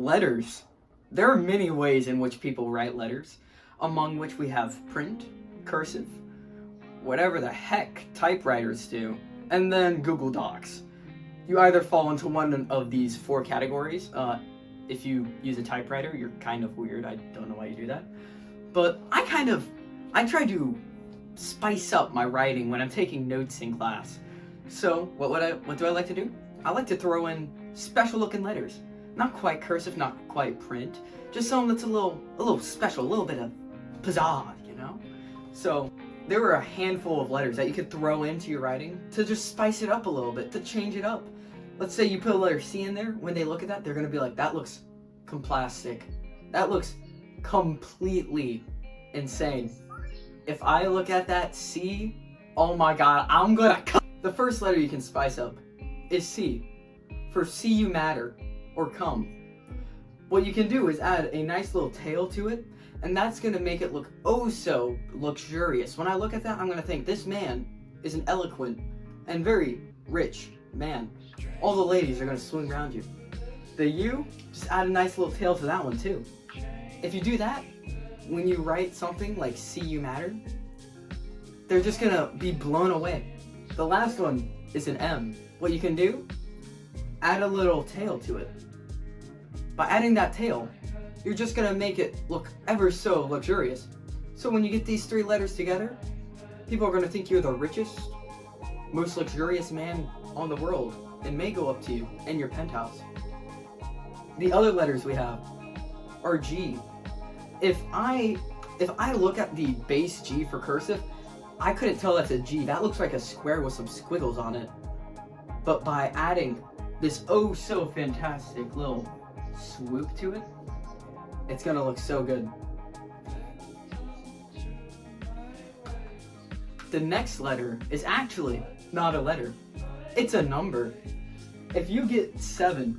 Letters. There are many ways in which people write letters, among which we have print, cursive, whatever the heck typewriters do, and then Google Docs. You either fall into one of these four categories. If you use a typewriter, you're kind of weird. I don't know why you do that. But I try to spice up my writing when I'm taking notes in class. So what do I like to do? I like to throw in special looking letters. Not quite cursive, not quite print. Just something that's a little special, a little bit of pizzazz, you know? So there were a handful of letters that you could throw into your writing to just spice it up a little bit, to change it up. Let's say you put a letter C in there. When they look at that, they're gonna be like, that looks complastic. That looks completely insane. If I look at that C, oh my god, I'm gonna cut. The first letter you can spice up is C, for see you matter, or come. What you can do is add a nice little tail to it, and that's gonna make it look oh so luxurious. When I look at that, I'm gonna think, this man is an eloquent and very rich man. All the ladies are gonna swing around you. The U, just add a nice little tail to that one too. If you do that, when you write something like see you matter, they're just gonna be blown away. The last one is an M. What you can do, add a little tail to it. By adding that tail, you're just gonna make it look ever so luxurious. So when you get these three letters together, people are gonna think you're the richest, most luxurious man on the world, and may go up to you in your penthouse. The other letters we have are G. If I look at the base G for cursive, I couldn't tell that's a G. That looks like a square with some squiggles on it. But by adding this oh so fantastic little swoop to it, it's gonna look so good. The next letter is actually not a letter. It's a number. If you get 7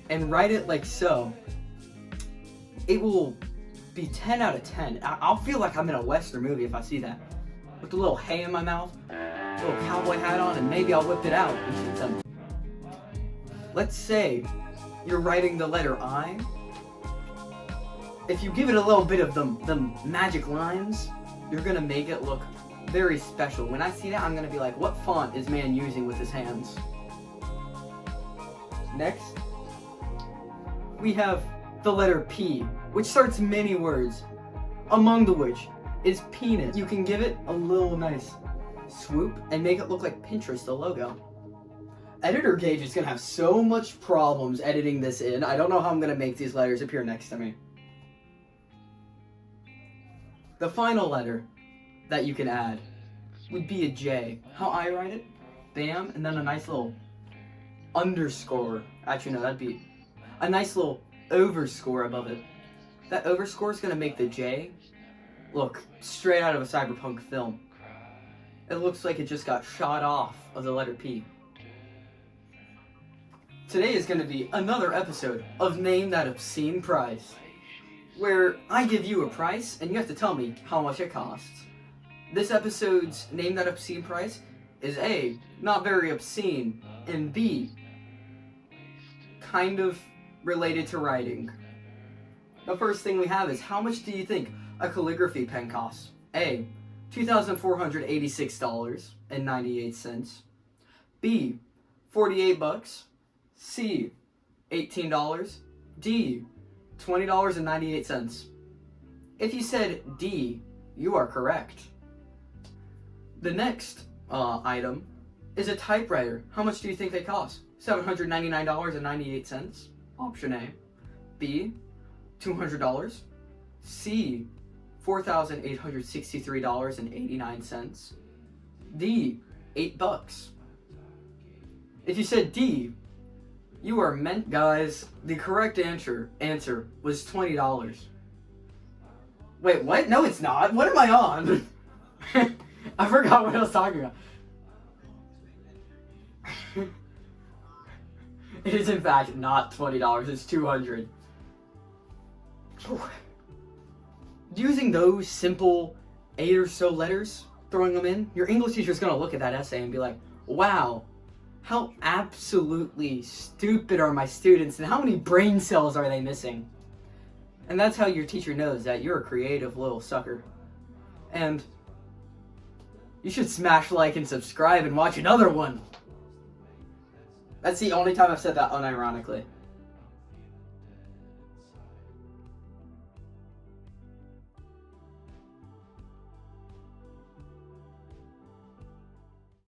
and write it like so, it will be 10 out of 10. I'll feel like I'm in a Western movie if I see that. With a little hay in my mouth, a little cowboy hat on, and maybe I'll whip it out and shoot them. Let's say you're writing the letter I. If you give it a little bit of them magic lines, you're gonna make it look very special. When I see that, I'm gonna be like, what font is man using with his hands? Next, we have the letter P, which starts many words, among the which is penis. You can give it a little nice swoop and make it look like Pinterest, the logo. Editor Gauge is gonna have so much problems editing this in. I don't know how I'm gonna make these letters appear next to me. The final letter that you can add would be a J. How I write it, bam, and then a nice little underscore. Actually, no, that'd be a nice little overscore above it. That overscore is gonna make the J look straight out of a cyberpunk film. It looks like it just got shot off of the letter P. Today is gonna be another episode of Name That Obscene Price, where I give you a price and you have to tell me how much it costs. This episode's Name That Obscene Price is A, not very obscene, and B, kind of related to writing. The first thing we have is, how much do you think a calligraphy pen costs? A, $2,486.98. B, $48. C, $18. D, $20.98. If you said D, you are correct. The next item is a typewriter. How much do you think they cost? $799.98. Option A. B, $200. C, $4,863.89. D, $8. If you said D, you are meant, guys. The correct answer was $20. Wait, what? No, it's not. What am I on? I forgot what I was talking about. It is in fact not $20, it's $200. Using those simple 8 or so letters, throwing them in, your English teacher is going to look at that essay and be like, wow, How absolutely stupid are my students, and how many brain cells are they missing? And that's how your teacher knows that you're a creative little sucker. And you should smash like and subscribe and watch another one. That's the only time I've said that unironically.